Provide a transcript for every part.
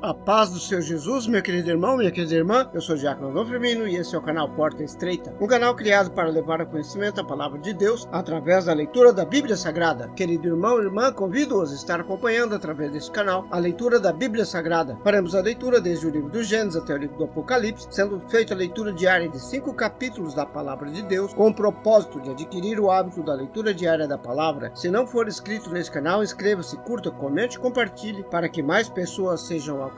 A paz do Senhor Jesus, meu querido irmão, minha querida irmã. Eu sou o Diácono Adolfo Firmino e esse é o canal Porta Estreita, um canal criado para levar a conhecimento a palavra de Deus através da leitura da Bíblia Sagrada. Querido irmão e irmã, convido-os a estar acompanhando através desse canal a leitura da Bíblia Sagrada. Faremos a leitura desde o livro do Gênesis até o livro do Apocalipse, sendo feita a leitura diária de 5 capítulos da palavra de Deus, com o propósito de adquirir o hábito da leitura diária da palavra. Se não for inscrito nesse canal, inscreva-se, curta, comente e compartilhe para que mais pessoas sejam alcançadas.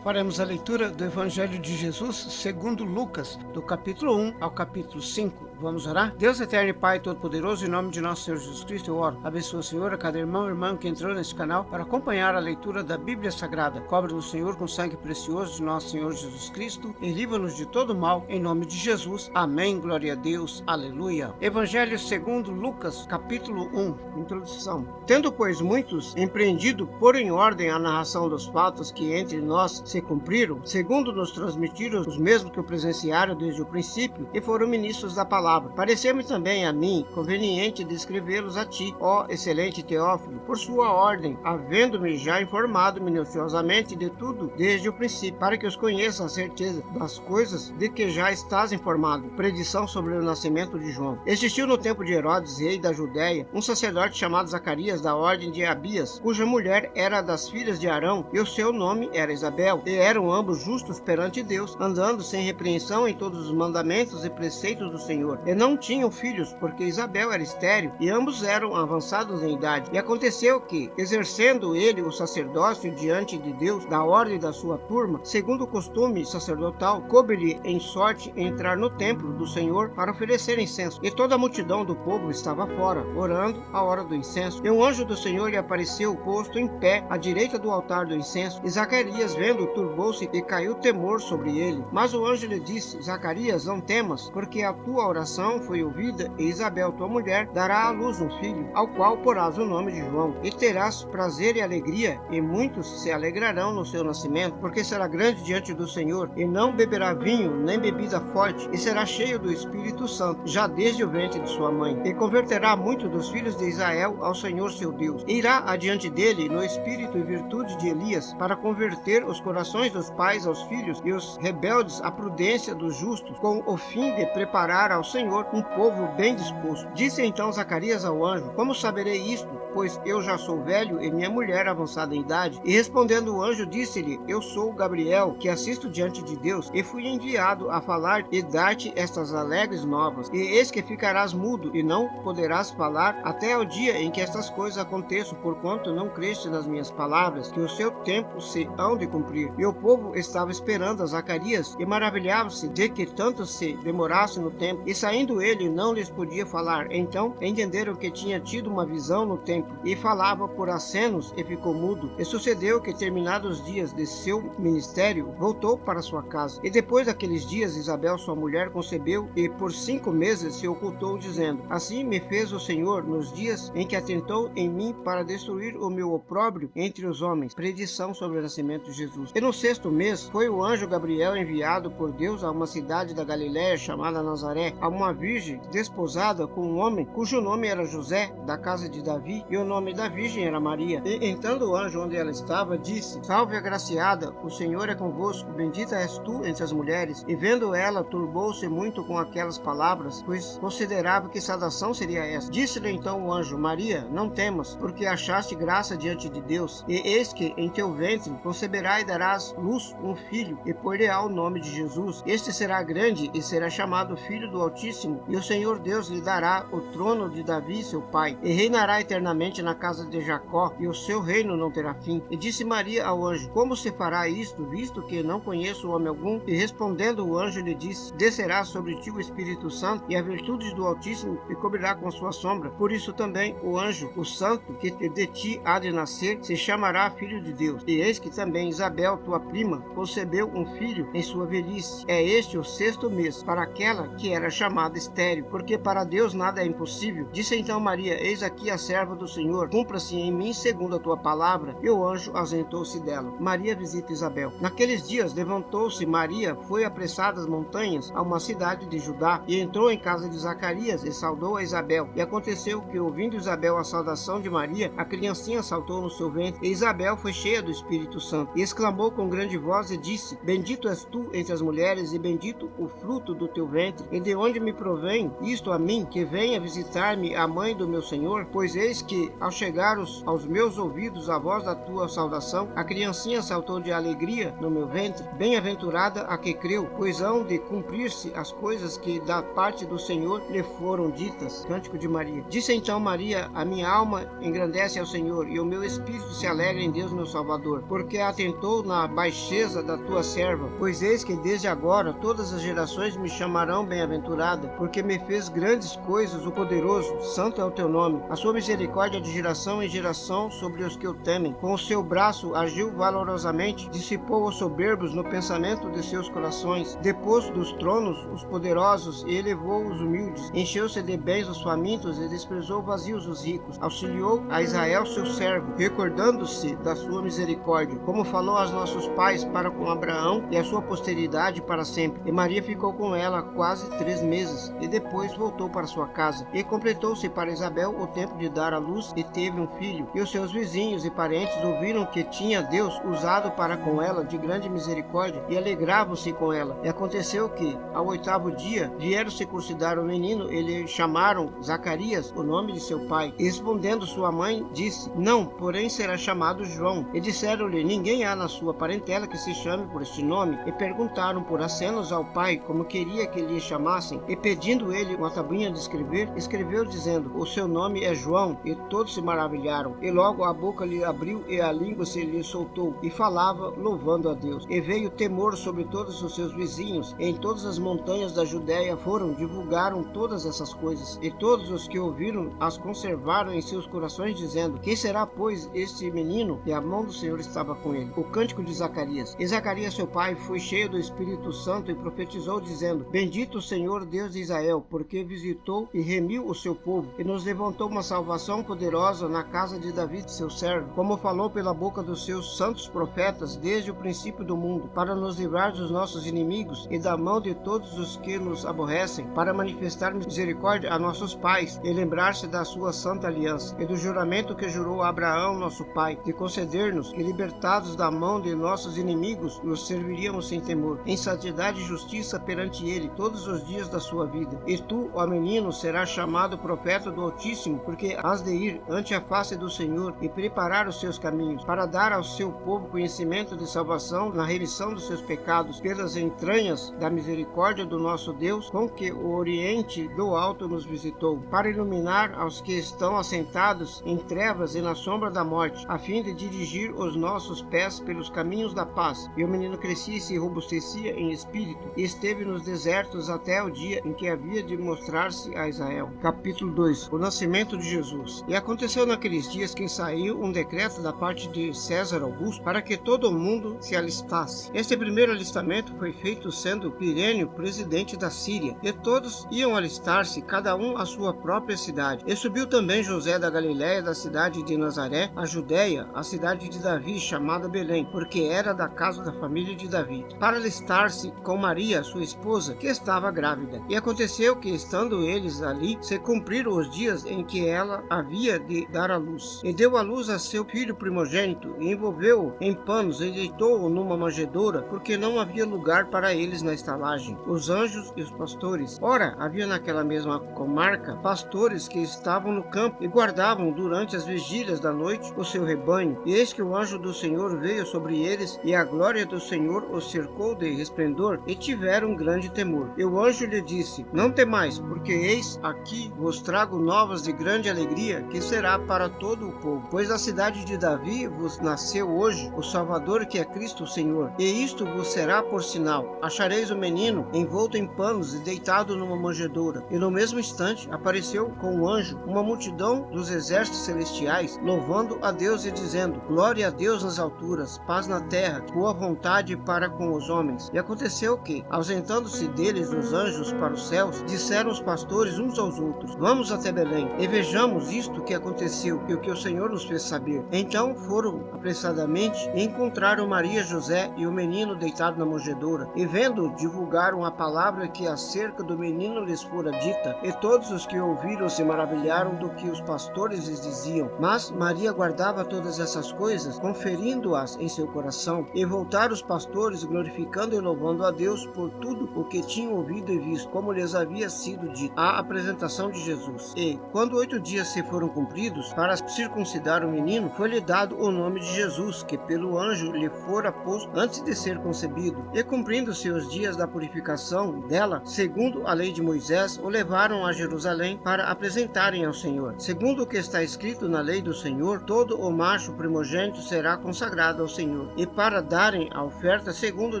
Faremos a leitura do Evangelho de Jesus segundo Lucas, do capítulo 1 ao capítulo 5. Vamos orar? Deus eterno e Pai Todo-Poderoso, em nome de nosso Senhor Jesus Cristo, eu oro. Abençoa, Senhor, a cada irmão e irmã que entrou nesse canal para acompanhar a leitura da Bíblia Sagrada. Cobre-nos, Senhor, com sangue precioso de nosso Senhor Jesus Cristo e livra-nos de todo mal, em nome de Jesus. Amém. Glória a Deus. Aleluia. Evangelho segundo Lucas, capítulo 1. Introdução. Tendo, pois, muitos empreendido pôr em ordem a narração dos fatos que entre nós se cumpriram, segundo nos transmitiram os mesmos que o presenciaram desde o princípio e foram ministros da palavra. Pareceu-me também a mim conveniente descrevê-los a ti, ó excelente Teófilo, por sua ordem, havendo-me já informado minuciosamente de tudo desde o princípio, para que os conheça a certeza das coisas de que já estás informado. Predição sobre o nascimento de João. Existiu no tempo de Herodes, rei da Judéia, um sacerdote chamado Zacarias, da ordem de Abias, cuja mulher era das filhas de Arão, e o seu nome era Isabel, e eram ambos justos perante Deus, andando sem repreensão em todos os mandamentos e preceitos do Senhor. E não tinham filhos, porque Isabel era estéril, e ambos eram avançados em idade. E aconteceu que, exercendo ele o sacerdócio diante de Deus, da ordem da sua turma, segundo o costume sacerdotal, coube-lhe em sorte entrar no templo do Senhor para oferecer incenso. E toda a multidão do povo estava fora, orando à hora do incenso. E um anjo do Senhor lhe apareceu posto em pé à direita do altar do incenso. E Zacarias, vendo, turbou-se e caiu temor sobre ele. Mas o anjo lhe disse: Zacarias, não temas, porque a tua oração foi ouvida, e Isabel, tua mulher, dará à luz um filho, ao qual porás o nome de João. E terás prazer e alegria, e muitos se alegrarão no seu nascimento, porque será grande diante do Senhor, e não beberá vinho, nem bebida forte, e será cheio do Espírito Santo, já desde o ventre de sua mãe. E converterá muitos dos filhos de Israel ao Senhor seu Deus. E irá adiante dele no espírito e virtude de Elias, para converter os corações dos pais aos filhos, e os rebeldes à prudência dos justos, com o fim de preparar ao Senhor um povo bem disposto. Disse então Zacarias ao anjo: Como saberei isto? Pois eu já sou velho e minha mulher avançada em idade. E respondendo o anjo, disse-lhe: Eu sou Gabriel, que assisto diante de Deus, e fui enviado a falar e dar-te estas alegres novas. E eis que ficarás mudo, e não poderás falar até o dia em que estas coisas aconteçam, porquanto não creste nas minhas palavras, que o seu tempo se hão de cumprir. E o povo estava esperando a Zacarias, e maravilhava-se de que tanto se demorasse no tempo. E saindo ele, não lhes podia falar. Então entenderam que tinha tido uma visão no templo, e falava por acenos, e ficou mudo. E sucedeu que, terminados os dias de seu ministério, voltou para sua casa. E depois daqueles dias, Isabel, sua mulher, concebeu, e por 5 meses se ocultou, dizendo: Assim me fez o Senhor nos dias em que atentou em mim para destruir o meu opróbrio entre os homens. Predição sobre o nascimento de Jesus. E no 6º mês foi o anjo Gabriel enviado por Deus a uma cidade da Galiléia chamada Nazaré, a uma virgem desposada com um homem cujo nome era José, da casa de Davi, e o nome da virgem era Maria. E entrando o anjo onde ela estava, disse: Salve, agraciada, o Senhor é convosco, bendita és tu entre as mulheres. E vendo ela, turbou-se muito com aquelas palavras, pois considerava que saudação seria essa. Disse-lhe então o anjo: Maria, não temas, porque achaste graça diante de Deus, e eis que em teu ventre conceberá e darás luz um filho, e por-lhe-á o nome de Jesus. Este será grande e será chamado Filho do Altíssimo, e o Senhor Deus lhe dará o trono de Davi, seu pai, e reinará eternamente na casa de Jacó, e o seu reino não terá fim. E disse Maria ao anjo: Como se fará isto, visto que não conheço homem algum? E respondendo o anjo lhe disse: Descerá sobre ti o Espírito Santo, e a virtude do Altíssimo te cobrirá com sua sombra. Por isso também o anjo, o santo, que de ti há de nascer, se chamará Filho de Deus. E eis que também Isabel, tua prima, concebeu um filho em sua velhice. É este o 6º mês, para aquela que era chamada chamada estéril, porque para Deus nada é impossível. Disse então Maria: eis aqui a serva do Senhor, cumpra-se em mim segundo a tua palavra. E o anjo ausentou-se dela. Maria visita Isabel. Naqueles dias levantou-se Maria, foi apressada às montanhas, a uma cidade de Judá, e entrou em casa de Zacarias, e saudou a Isabel. E aconteceu que, ouvindo Isabel a saudação de Maria, a criancinha saltou no seu ventre, e Isabel foi cheia do Espírito Santo, e exclamou com grande voz e disse: bendito és tu entre as mulheres, e bendito o fruto do teu ventre. E de onde me provém isto a mim, que venha visitar-me a mãe do meu Senhor? Pois eis que, ao chegar aos meus ouvidos a voz da tua saudação, a criancinha saltou de alegria no meu ventre. Bem-aventurada a que creu, pois hão de cumprir-se as coisas que da parte do Senhor lhe foram ditas. Cântico de Maria. Disse então Maria: a minha alma engrandece ao Senhor, e o meu espírito se alegra em Deus meu Salvador, porque atentou na baixeza da tua serva. Pois eis que desde agora todas as gerações me chamarão bem-aventurada, porque me fez grandes coisas o poderoso. Santo é o teu nome. A sua misericórdia de geração em geração sobre os que o temem. Com o seu braço agiu valorosamente, dissipou os soberbos no pensamento de seus corações, depôs dos tronos os poderosos e elevou os humildes, encheu-se de bens os famintos e desprezou vazios os ricos, auxiliou a Israel seu servo, recordando-se da sua misericórdia, como falou aos nossos pais para com Abraão e a sua posteridade para sempre. E Maria ficou com ela quase 3 meses, e depois voltou para sua casa. E completou-se para Isabel o tempo de dar à luz, e teve um filho. E os seus vizinhos e parentes ouviram que tinha Deus usado para com ela de grande misericórdia, e alegravam-se com ela. E aconteceu que, ao 8º dia, vieram circuncidar o menino, e lhe chamaram Zacarias, o nome de seu pai. E respondendo sua mãe, disse: não, porém será chamado João. E disseram-lhe: ninguém há na sua parentela que se chame por este nome. E perguntaram por acenos ao pai como queria que lhe chamassem. E pedindo ele uma tabuinha de escrever, escreveu dizendo: o seu nome é João. E todos se maravilharam. E logo a boca lhe abriu e a língua se lhe soltou, e falava louvando a Deus. E veio temor sobre todos os seus vizinhos, e em todas as montanhas da Judéia divulgaram todas essas coisas. E todos os que ouviram as conservaram em seus corações, dizendo: quem será, pois, este menino? E a mão do Senhor estava com ele. O cântico de Zacarias. E Zacarias seu pai foi cheio do Espírito Santo e profetizou, dizendo: bendito o Senhor Deus de Israel, porque visitou e remiu o seu povo, e nos levantou uma salvação poderosa na casa de Davi seu servo, como falou pela boca dos seus santos profetas desde o princípio do mundo, para nos livrar dos nossos inimigos e da mão de todos os que nos aborrecem, para manifestar misericórdia a nossos pais e lembrar-se da sua santa aliança e do juramento que jurou a Abraão nosso pai, de conceder-nos que, libertados da mão de nossos inimigos, nos serviríamos sem temor, em santidade e justiça perante ele todos os dias da sua vida. E tu, ó menino, serás chamado profeta do Altíssimo, porque has de ir ante a face do Senhor e preparar os seus caminhos, para dar ao seu povo conhecimento de salvação na remissão dos seus pecados, pelas entranhas da misericórdia do nosso Deus, com que o oriente do alto nos visitou, para iluminar aos que estão assentados em trevas e na sombra da morte, a fim de dirigir os nossos pés pelos caminhos da paz. E o menino crescia e se robustecia em espírito, e esteve nos desertos até o dia em que havia de mostrar-se a Israel. Capítulo 2. O nascimento de Jesus. E aconteceu naqueles dias que saiu um decreto da parte de César Augusto para que todo o mundo se alistasse. Este primeiro alistamento foi feito sendo Quirênio presidente da Síria, e todos iam alistar-se, cada um à sua própria cidade. E subiu também José da Galiléia, da cidade de Nazaré, a Judéia, a cidade de Davi, chamada Belém, porque era da casa da família de Davi, para alistar-se com Maria, sua esposa, que estava grávida. E aconteceu que, estando eles ali, se cumpriram os dias em que ela havia de dar à luz. E deu à luz a seu filho primogênito, e envolveu-o em panos, e deitou-o numa manjedoura, porque não havia lugar para eles na estalagem. Os anjos e os pastores. Ora, havia naquela mesma comarca pastores que estavam no campo e guardavam durante as vigílias da noite o seu rebanho. E eis que o anjo do Senhor veio sobre eles, e a glória do Senhor os cercou de resplendor, e tiveram grande temor. E o anjo lhe disse: não temais, porque eis aqui vos trago novas de grande alegria, que será para todo o povo. Pois da cidade de Davi vos nasceu hoje o Salvador, que é Cristo o Senhor. E isto vos será por sinal: achareis o menino envolto em panos e deitado numa manjedoura. E no mesmo instante apareceu com o anjo uma multidão dos exércitos celestiais, louvando a Deus e dizendo: glória a Deus nas alturas, paz na terra, boa vontade para com os homens. E aconteceu que, ausentando-se deles os anjos, para os céus, disseram os pastores uns aos outros: vamos até Belém e vejamos isto que aconteceu e o que o Senhor nos fez saber. Então foram apressadamente e encontraram Maria, José e o menino deitado na manjedoura, e vendo, divulgaram a palavra que acerca do menino lhes fora dita, e todos os que ouviram se maravilharam do que os pastores lhes diziam. Mas Maria guardava todas essas coisas, conferindo-as em seu coração. E voltaram os pastores, glorificando e louvando a Deus por tudo o que tinham ouvido e visto, como lhes havia sido dito. A apresentação de Jesus. E, quando 8 dias se foram cumpridos, para circuncidar o menino, foi-lhe dado o nome de Jesus, que pelo anjo lhe fora posto antes de ser concebido. E cumprindo-se os dias da purificação dela, segundo a lei de Moisés, o levaram a Jerusalém para apresentarem ao Senhor. Segundo o que está escrito na lei do Senhor, todo o macho primogênito será consagrado ao Senhor. E para darem a oferta segundo o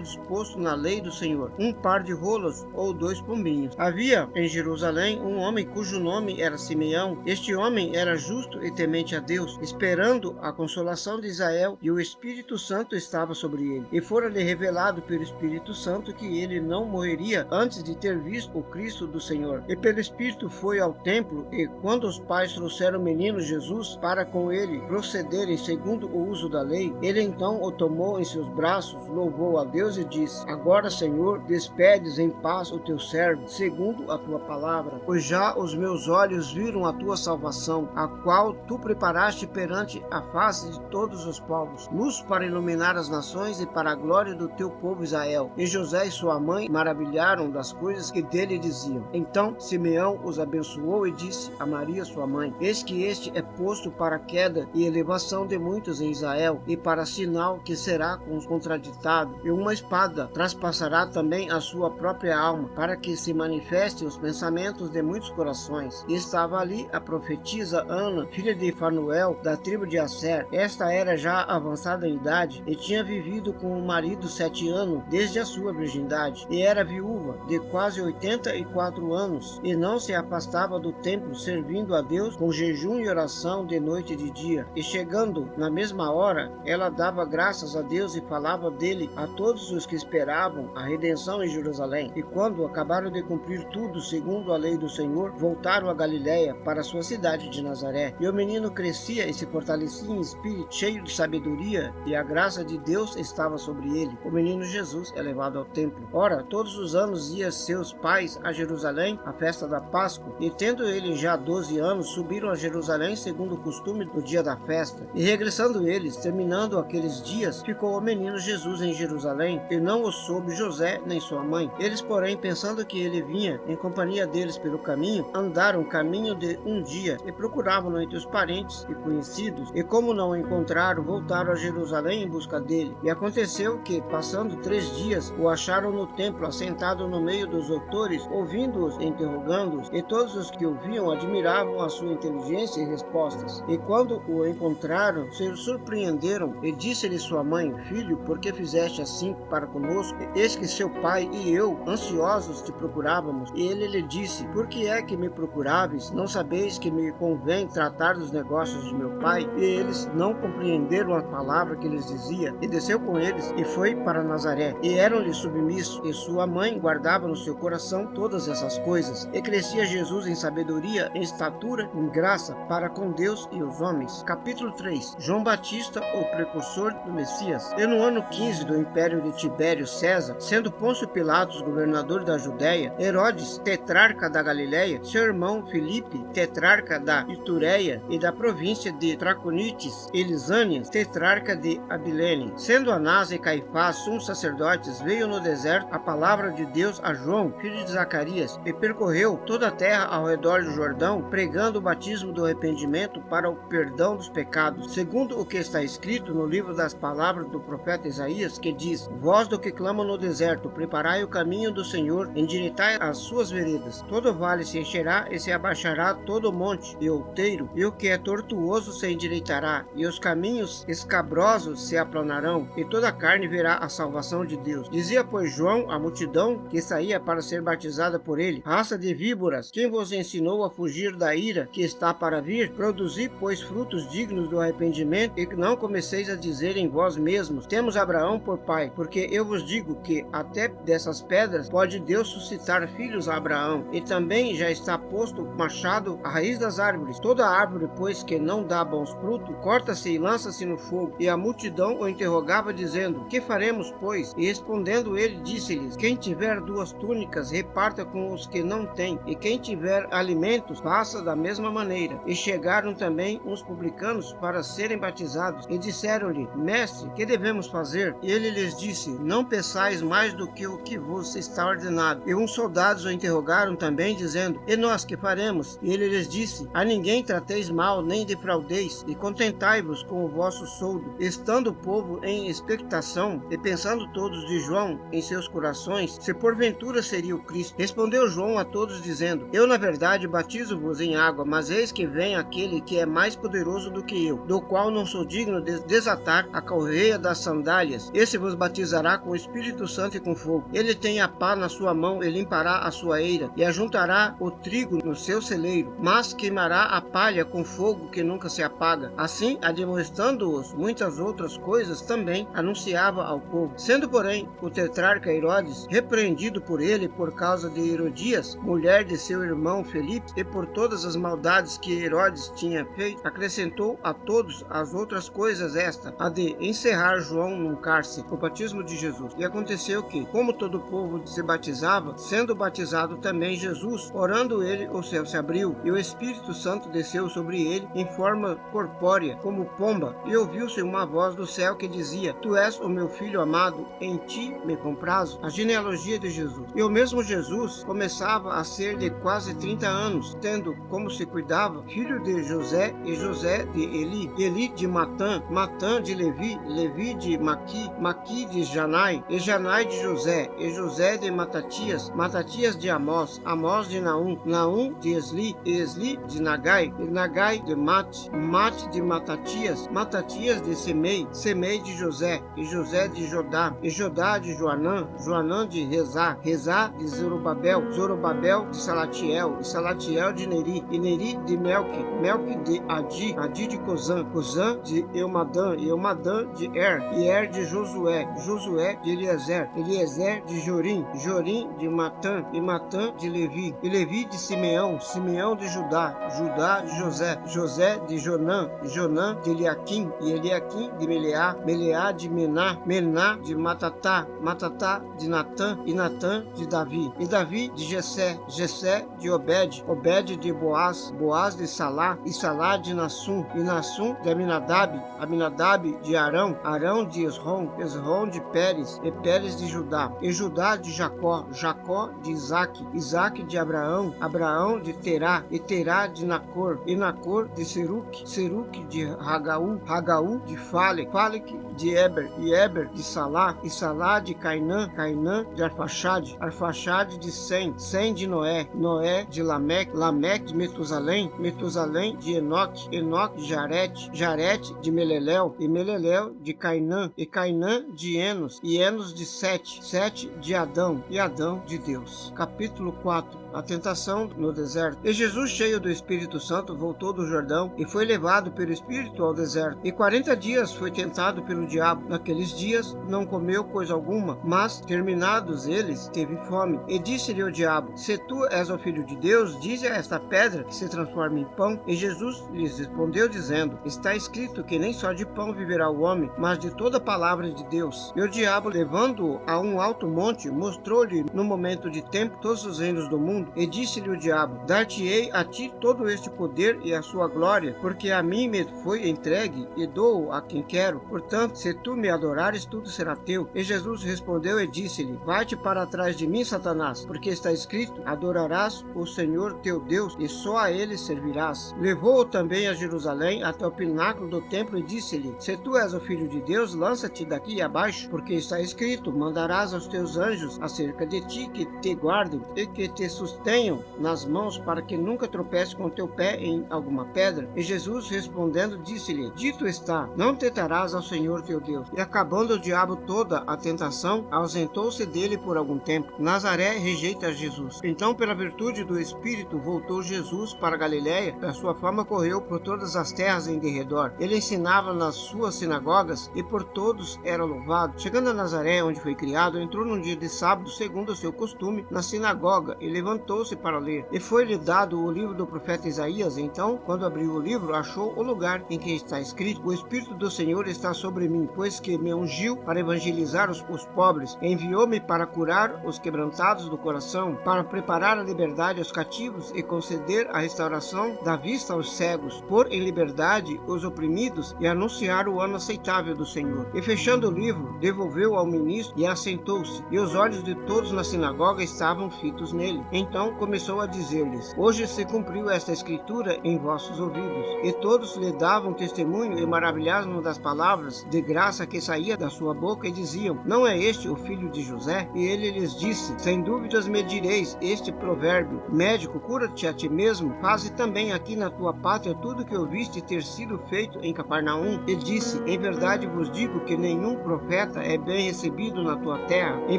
disposto na lei do Senhor, um par de rolos ou 2 pombinhos. Havia em Jerusalém um homem cujo nome era Simeão. Este homem era justo e temente a Deus, esperando a consolação de Israel, e o Espírito Santo estava sobre ele. E fora-lhe revelado pelo Espírito Santo que ele não morreria antes de ter visto o Cristo do Senhor. E pelo Espírito foi ao templo, e quando os pais trouxeram o menino Jesus para com ele procederem segundo o uso da lei, ele então o tomou em seus braços, louvou a Deus e disse: agora, Senhor, despedes em paz o teu servo, segundo a tua palavra, pois já os meus olhos viram a tua salvação, a qual tu preparaste perante a face de todos os povos, luz para iluminar as nações e para a glória do teu povo Israel. E José e sua mãe maravilharam das coisas que dele diziam. Então Simeão os abençoou e disse a Maria sua mãe: eis que este é posto para a queda e elevação de muitos em Israel, e para sinal que será contraditado, e uma espada traspassará também a sua própria alma, para que se manifestem os pensamentos de muitos corações. E estava ali a profetisa Ana, filha de Fanuel, da tribo de Asser. Esta era já avançada em idade, e tinha vivido com o marido 7 anos, desde a sua virgindade, e era viúva de quase 84 anos, e não se afastava do templo, servindo a Deus com jejum e oração de noite e de dia. E chegando na mesma hora, ela dava graças a Deus e falava dele a todos os que esperavam a redenção em Jerusalém. E quando acabaram de cumprir tudo segundo a lei do Senhor, voltaram a Galiléia, para sua cidade de Nazaré. E o menino crescia e se fortalecia em espírito, cheio de sabedoria, e a graça de Deus estava sobre ele. O menino Jesus é levado ao templo. Ora, todos os anos ia seus pais a Jerusalém, à festa da Páscoa, e tendo ele já 12 anos, subiram a Jerusalém segundo o costume do dia da festa. E regressando eles, terminando aqueles dias, ficou o menino Jesus em Jerusalém, e não o soube José nem sua mãe. Eles, porém, pensando que ele vinha em companhia deles pelo caminho, andaram caminho de um dia, e procuravam-no entre os parentes e conhecidos, e como não o encontraram, voltaram a Jerusalém em busca dele. E aconteceu que, passando 3 dias, o acharam no templo, assentado no meio dos doutores, ouvindo-os e interrogando-os, e todos os que ouviam admiravam a sua inteligência e respostas. E quando o encontraram, se surpreenderam, e disse-lhe sua mãe: filho, por que fizeste assim para conosco? Eis que seu pai e eu, ansiosos, te procurávamos. E ele lhe disse: por que é que me procuráveis? Não sabeis que me convém tratar dos negócios de meu pai? E eles não compreenderam a palavra que lhes dizia. E desceu com eles e foi para Nazaré. E eram-lhe submissos, e sua mãe guardava no seu coração todas essas coisas. E crescia Jesus em sabedoria, em estatura, em graça, para com Deus e os homens. Capítulo 3. João Batista, o precursor do Messias. E no ano 15 do império de Tibério César, sendo Pôncio Pilatos governador da Judéia, Herodes, tetrarca da Galiléia, seu irmão Filipe, tetrarca da Itureia e da província de Traconites, e Lisânia, tetrarca de Abilene. Sendo Anás e Caifás sumos sacerdotes, veio no deserto a palavra de Deus a João, filho de Zacarias, e percorreu toda a terra ao redor do Jordão, pregando o batismo do arrependimento para o perdão dos pecados, segundo o que está escrito no livro das palavras do profeta Isaías, que diz: voz do que clama no deserto, preparai o caminho do Senhor, endireitai as suas veredas. Todo vale se encherá e se abaixará todo monte e outeiro, e o que é tortuoso se endireitará, e os caminhos escabrosos se aplanarão, e toda a carne verá a salvação de Deus. Dizia, pois, João à multidão que saía para ser batizada por ele: raça de víboras, quem vos ensinou a fugir da ira que está para vir? Produzi, pois, frutos dignos do arrependimento, e que não comeceis a dizer em vós mesmos: temos Abraão por pai, porque eu vos digo que até dessas pedras pode Deus suscitar filhos a Abraão, e também já está posto o machado à raiz das árvores. Toda árvore, pois, que não dá bons frutos, corta-se e lança-se no fogo. E a multidão o interrogava, dizendo: que faremos, pois? E respondendo ele, disse-lhes: quem tiver 2 túnicas, reparta com os que não têm, e quem tiver alimentos, faça da mesma maneira. E chegaram também uns publicanos para serem batizados, e disseram-lhe: mestre, que devemos fazer? E ele lhes disse: não peçais mais do que o que vos está ordenado. E uns soldados o interrogaram também, dizendo: e nós que faremos? E ele lhes disse: a ninguém trateis mal, nem defraudeis, e contentai-vos com o vosso soldo. Estando o povo em expectação, e pensando todos de João em seus corações, se porventura seria o Cristo. Respondeu João a todos, dizendo: eu na verdade batizo-vos em água, mas eis que vem aquele que é mais poderoso do que eu, do qual não sou digno de desatar a correia das sandálias. Esse vos batizará com o Espírito Santo e com fogo. Ele tem a pá na sua mão, e limpará a sua eira, e ajuntará o trigo no seu celeiro, mas queimará a palha com fogo que nunca se apaga. Assim, admoestando-os muitas outras coisas, também anunciava ao povo. Sendo, porém, o tetrarca Herodes repreendido por ele por causa de Herodias, mulher de seu irmão Felipe, e por todas as maldades que Herodes tinha feito, acrescentou a todos as outras coisas esta, a de encerrar João num cárcere, o batismo de Jesus. E aconteceu que, como todo o povo se batizava, sendo batizado também Jesus, orando ele, o céu se abriu, e o Espírito Santo desceu sobre ele em forma corpórea, como pomba, e ouviu-se uma voz do céu que dizia: tu és o meu filho amado, em ti me comprazo. A genealogia de Jesus. E o mesmo Jesus começava a ser de quase 30 anos, tendo como se cuidava, filho de José, e José de Eli, Eli de Matã, Matã de Levi, Levi de Maqui, Maqui de Janai, e Janai de José, e José de Matatias, Matatias de Amós, Amós de Naum, Naum de Esli, e Esli de Nagai, e Nagai de Mate, Mate de Matatias, Matatias de Semei, Semei de José, e José de Jodá, e Jodá de Joanã, Joanã de Rezá, Rezá de Zorobabel, Zorobabel de Salatiel, e Salatiel de Neri, e Neri de Melque, Melque de Adi, Adi de Cozã, Cozã de Eumadã, e Eumadã de e Er de Josué, Josué de Eliezer, Eliezer de Jorim, Jorim de Matã, e Matã de Levi, e Levi de Simeão, Simeão de Judá, Judá de José, José de Jonã, Jonã de Eliaquim, e Eliaquim de Meleá, Meleá de Mená, Mená de Matatá, Matatá de Natã, e Natã de Davi, e Davi de Jessé, Jessé de Obed, Obed de Boaz, Boaz de Salá, e Salá de Nassum, e Nassum de Aminadab, Aminadab de Arão, Arão de Esrom, Esrom de Pérez, e Pérez de Judá, e Judá de Jacó, Jacó de Isaque, Isaque de Abraão, Abraão de Terá, e Terá de Nacor, e Nacor de Seruque, Seruque de Ragaú, Ragaú de Falec, Falec de Eber, e Eber de Salá, e Salá de Cainã, Cainã de Arfaxade, Arfaxade de Sem, Sem de Noé, Noé de Lameque, Lameque de Metusalém, Metusalém de Enoque, Enoque de Jarete, Jarete de Meleléu, e Meleléu de Cainã, e Cainã de Enos, e Enos de Sete, Sete de Adão, e Adão de Deus. Capítulo 4. A tentação no deserto. E Jesus, cheio do Espírito Santo, voltou do Jordão e foi levado pelo Espírito ao deserto. E 40 dias foi tentado pelo diabo. Naqueles dias não comeu coisa alguma, mas, terminados eles, teve fome. E disse-lhe o diabo: se tu és o Filho de Deus, dize a esta pedra que se transforme em pão. E Jesus lhes respondeu, dizendo: está escrito que nem só de pão viverá o homem, mas de toda palavra de Deus. E o diabo, levando-o a um alto monte, mostrou-lhe no momento de tempo todos os reinos do mundo. E disse-lhe o diabo: dar-te-ei a ti todo este poder e a sua glória, porque a mim me foi entregue, e dou a quem quero. Portanto, se tu me adorares, tudo será teu. E Jesus respondeu e disse-lhe: vai-te para trás de mim, Satanás, porque está escrito: adorarás o Senhor teu Deus, e só a ele servirás. Levou-o também a Jerusalém, até o pináculo do templo, e disse-lhe: se tu és o Filho de Deus, lança-te daqui abaixo, porque está escrito: mandarás aos teus anjos acerca de ti, que te guardem e que te sustenham nas mãos, para que nunca tropece com teu pé em alguma pedra. E Jesus respondendo disse-lhe: dito está, não tentarás ao Senhor teu Deus. E acabando o diabo toda a tentação, ausentou-se dele por algum tempo. Nazaré rejeita Jesus. Então, pela virtude do Espírito, voltou Jesus para Galiléia, e a sua fama correu por todas as terras em derredor. Ele ensinava nas suas sinagogas, e por todos era louvado. Chegando a Nazaré, onde foi criado, entrou num dia de sábado, segundo o seu costume na sinagoga e levantou-se para ler. E foi-lhe dado o livro do profeta Isaías. Então, quando abriu o livro, achou o lugar em que está escrito: O Espírito do Senhor está sobre mim, pois que me ungiu para evangelizar os pobres, enviou-me para curar os quebrantados do coração, para preparar a liberdade aos cativos e conceder a restauração da vista aos cegos, pôr em liberdade os oprimidos e anunciar o ano aceitável do Senhor. E fechando o livro, devolveu ao ministro e assentou-se, e os olhos de todos na sinagoga estavam fitos nele. Então começou a dizer-lhes: Hoje se cumpriu esta escritura em vossos ouvidos. E todos lhe davam testemunho e maravilhavam das palavras de graça que saía da sua boca e diziam: Não é este o filho de José? E ele lhes disse: Sem dúvidas me direis este provérbio: Médico, cura-te a ti mesmo, faze também aqui na tua pátria tudo que ouviste ter sido feito em Cafarnaum. E disse: Em verdade vos digo que nenhum profeta é bem recebido na tua terra. Em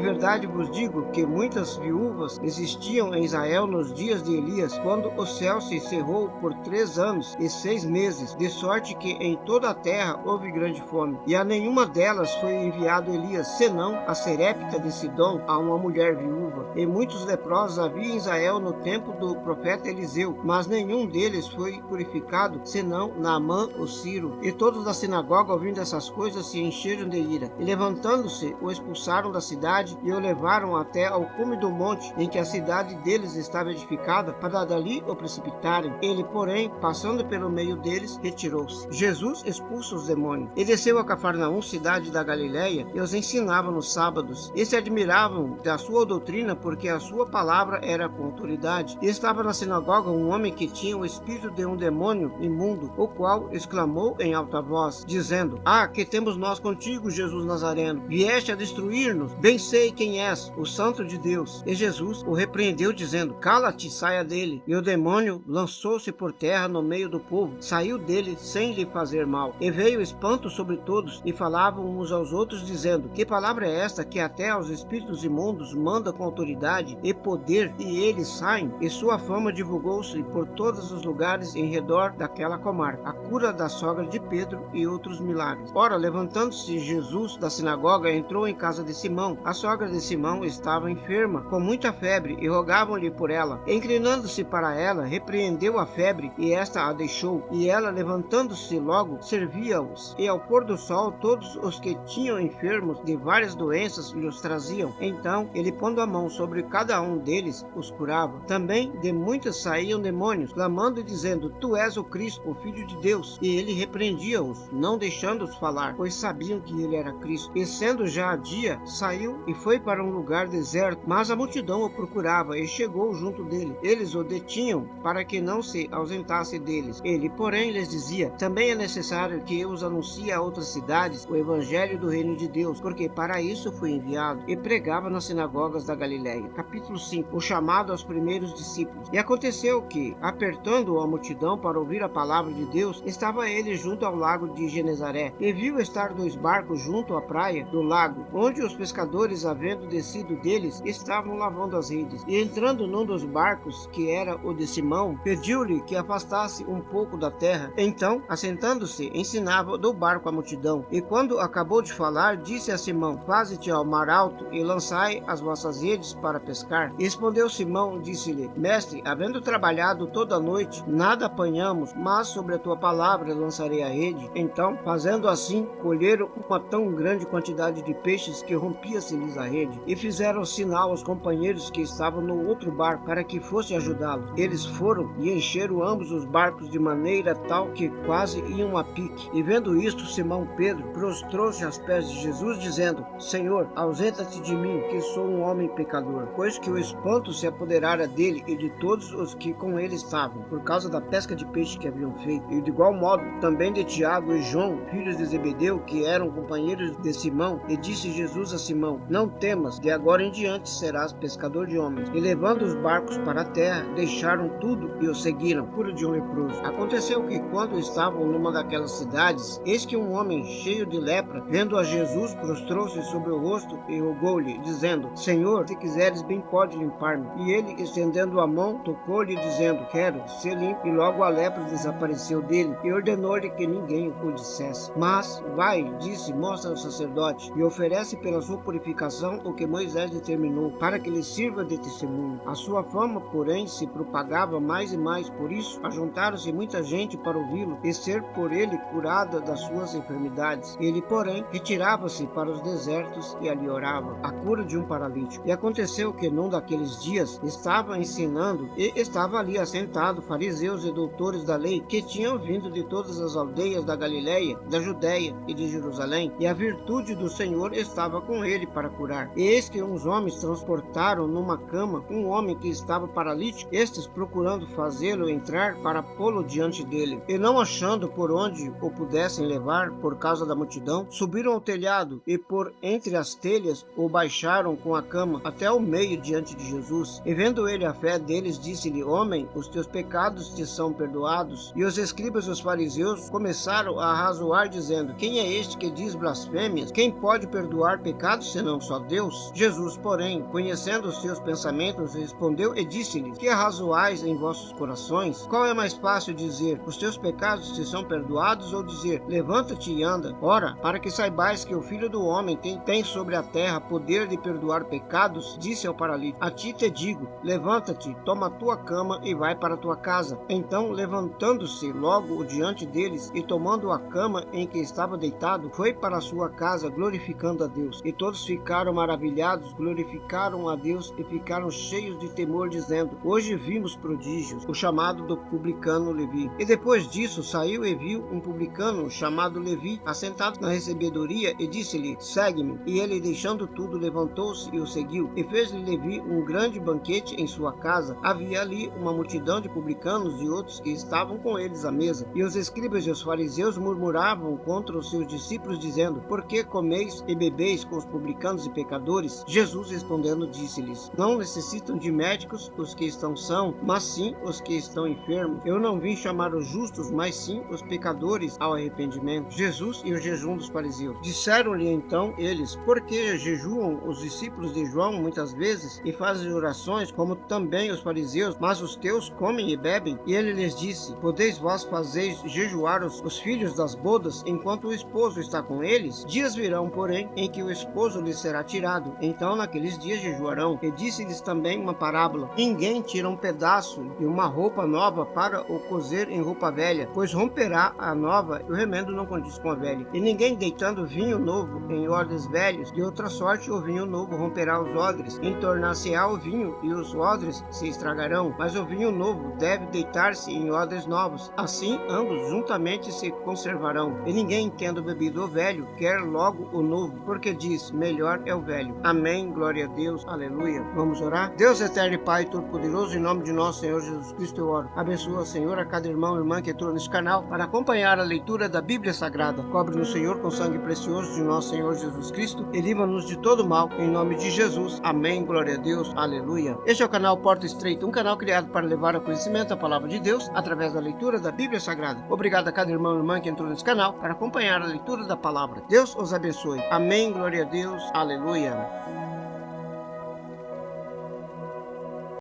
verdade vos digo que muitas viúvas existiam em Israel nos dias de Elias, quando o céu se cerrou por 3 anos e 6 meses, de sorte que em toda a terra houve grande fome. E a nenhuma delas foi enviado Elias, senão a Serepta de Sidom, a uma mulher viúva. E muitos leprosos havia em Israel no tempo do profeta Eliseu, mas nenhum deles foi purificado, senão Naamã o Ciro. E todos da sinagoga, ouvindo essas coisas, se encheram de ira. E levantando-se, o expulsaram da cidade e o levaram até ao cume do monte em que a cidade deles estava edificada, para dali o precipitarem. Ele, porém, passando pelo meio deles, retirou-se. Jesus expulsa os demônios. E desceu a Cafarnaum, cidade da Galileia, e os ensinava nos sábados. E se admiravam da sua doutrina, porque a sua palavra era com autoridade. E estava na sinagoga um homem que tinha o espírito de um demônio imundo, o qual exclamou em alta voz, dizendo: Que temos nós contigo, Jesus Nazareno? Vieste a destruir-nos? Bem sei quem és, o Santo de Deus. E Jesus o repreendeu, dizendo: Cala-te, saia dele. E o demônio lançou-se por terra no meio do povo, saiu dele sem lhe fazer mal. E veio espanto sobre todos, e falavam uns aos outros, dizendo: Que palavra é esta que até aos espíritos imundos manda com autoridade e poder, e eles saem? E sua fama divulgou-se por todos os lugares em redor daquela comarca, a cura da sogra de Pedro e outros milagres. Ora, levantando-se Jesus da sinagoga, entrou em casa de Simão. A sogra de Simão estava enferma, com muita febre, e rogavam-lhe por ela. Inclinando-se para ela, repreendeu a febre, e esta a deixou. E ela, levantando-se logo, servia-os. E ao pôr do sol, todos os que tinham enfermos de várias doenças lhes traziam. Então, ele, pondo a mão sobre cada um deles, os curava. Também de muitas saíam demônios, clamando e dizendo: Tu és o Cristo, o Filho de Deus. E ele repreendia-os, não deixando-os falar, pois sabiam que ele era Cristo. E sendo já dia, saiu e foi para um lugar deserto, mas a multidão o procurava e chegou junto dele. Eles o detinham para que não se ausentasse deles. Ele, porém, lhes dizia: Também é necessário que eu os anuncie a outras cidades o evangelho do reino de Deus, porque para isso fui enviado. E pregava nas sinagogas da Galileia. Capítulo 5. O chamado aos primeiros discípulos. E aconteceu que, apertando a multidão para ouvir a palavra de Deus, estava ele junto ao lago de Genezaré, e viu estar 2 barcos junto à praia do lago, onde os pescadores, havendo descido deles, estavam lavando as redes. E entrando num dos barcos, que era o de Simão, pediu-lhe que afastasse um pouco da terra. Então, assentando-se, ensinava do barco a multidão. E quando acabou de falar, disse a Simão: Faze-te ao mar alto e lançai as vossas redes para pescar. E respondeu Simão, disse-lhe: Mestre, havendo trabalhado toda a noite, nada apanhamos, mas sobre a tua palavra lançarei a rede. Então, fazendo assim, colheram uma tão grande quantidade de peixes que rompia-se-lhes a rede. E fizeram sinal aos companheiros que estavam no outro barco, para que fosse ajudá-los. Eles foram e encheram ambos os barcos de maneira tal que quase iam a pique. E vendo isto, Simão Pedro prostrou-se aos pés de Jesus, dizendo: Senhor, ausenta-te de mim, que sou um homem pecador. Pois que o espanto se apoderara dele e de todos os que com ele estavam, por causa da pesca de peixe que haviam feito. E de igual modo também de Tiago e João, filhos de Zebedeu, que eram companheiros de Simão. E disse Jesus a Simão: Não temas, de agora em diante serás pescador de homens. E levando os barcos para a terra, deixaram tudo e o seguiram. Cura de um leproso. Aconteceu que, quando estavam numa daquelas cidades, eis que um homem cheio de lepra, vendo a Jesus, prostrou-se sobre o rosto e rogou-lhe, dizendo: Senhor, se quiseres, bem pode limpar-me. E ele, estendendo a mão, tocou-lhe, dizendo: Quero ser limpo. E logo a lepra desapareceu dele, e ordenou-lhe que ninguém o dissesse. Mas, vai, disse, mostra ao sacerdote, e oferece pela sua purificação o que Moisés determinou determinou, para que lhe sirva de testemunho. A sua fama, porém, se propagava mais e mais, por isso ajuntaram-se muita gente para ouvi-lo e ser por ele curada das suas enfermidades. Ele, porém, retirava-se para os desertos e ali orava. A cura de um paralítico. E aconteceu que num daqueles dias estava ensinando e estava ali assentado fariseus e doutores da lei que tinham vindo de todas as aldeias da Galileia, da Judéia e de Jerusalém, e a virtude do Senhor estava com ele para curar. E eis que uns homens transportaram numa cama um homem que estava paralítico, estes procurando fazê-lo entrar para pô-lo diante dele, e não achando por onde o pudessem levar por causa da multidão, subiram ao telhado e por entre as telhas o baixaram com a cama até o meio diante de Jesus. E vendo ele a fé deles, disse-lhe: Homem, os teus pecados te são perdoados. E os escribas e os fariseus começaram a arrazoar, dizendo: Quem é este que diz blasfêmias? Quem pode perdoar pecados senão só Deus? Jesus, porém, conhecendo os seus pensamentos, respondeu e disse-lhes: Que arrazoais em vossos corações? Qual é mais fácil dizer: Os teus pecados te são perdoados, ou dizer: Levanta-te e anda? Ora, para que saibais que o Filho do Homem tem sobre a terra poder de perdoar pecados, disse ao paralítico: A ti te digo, levanta-te, toma a tua cama e vai para a tua casa. Então, levantando-se logo diante deles e tomando a cama em que estava deitado, foi para a sua casa, glorificando a Deus. E todos ficaram maravilhados, glorificaram a Deus e ficaram cheios de temor, dizendo: Hoje vimos prodígios. O chamado do publicano Levi. E depois disso saiu e viu um publicano chamado Levi assentado na recebedoria e disse-lhe: Segue-me. E ele, deixando tudo, levantou-se e o seguiu. E fez-lhe Levi um grande banquete em sua casa. Havia ali uma multidão de publicanos e outros que estavam com eles à mesa. E os escribas e os fariseus murmuravam contra os seus discípulos, dizendo: Por que comeis e bebeis com os publicanos e pecadores? Jesus respondendo disse-lhes: Não necessitam de médicos os que estão sãos, mas sim os que estão enfermos. Eu não vim chamar os justos, mas sim os pecadores ao arrependimento. Jesus e o jejum dos fariseus. Disseram-lhe então eles: Por que jejuam os discípulos de João muitas vezes e fazem orações, como também os fariseus, mas os teus comem e bebem? E ele lhes disse: Podeis vós fazer jejuar os filhos das bodas enquanto o esposo está com eles? Dias virão, porém, em que o esposo lhes será tirado. Então naqueles dias jejuarão. E disse-lhes também uma parábola: Ninguém tira um pedaço de uma roupa nova para o cozer em roupa velha, pois romperá a nova e o remendo não condiz com a velha. E ninguém deitando vinho novo em odres velhos, de outra sorte o vinho novo romperá os odres, entornar-se-á o vinho e os odres se estragarão. Mas o vinho novo deve deitar-se em odres novos, assim ambos juntamente se conservarão. E ninguém, tendo bebido o velho, quer logo o novo, porque diz: melhor é o velho. Amém, glória a Deus, aleluia. Vamos orar? Deus eterno e Pai todo-poderoso, em nome de nosso Senhor Jesus Cristo eu oro. Abençoa, Senhor, a cada irmão e irmã que entrou nesse canal para acompanhar a leitura da Bíblia Sagrada. Cobre-nos, Senhor, com sangue precioso de nosso Senhor Jesus Cristo e livra-nos de todo mal, em nome de Jesus. Amém, glória a Deus, aleluia. Este é o canal Porta Estreita, um canal criado para levar ao conhecimento a palavra de Deus através da leitura da Bíblia Sagrada. Obrigado a cada irmão e irmã que entrou nesse canal para acompanhar a leitura da palavra. Deus os abençoe. Amém, glória a Deus, aleluia.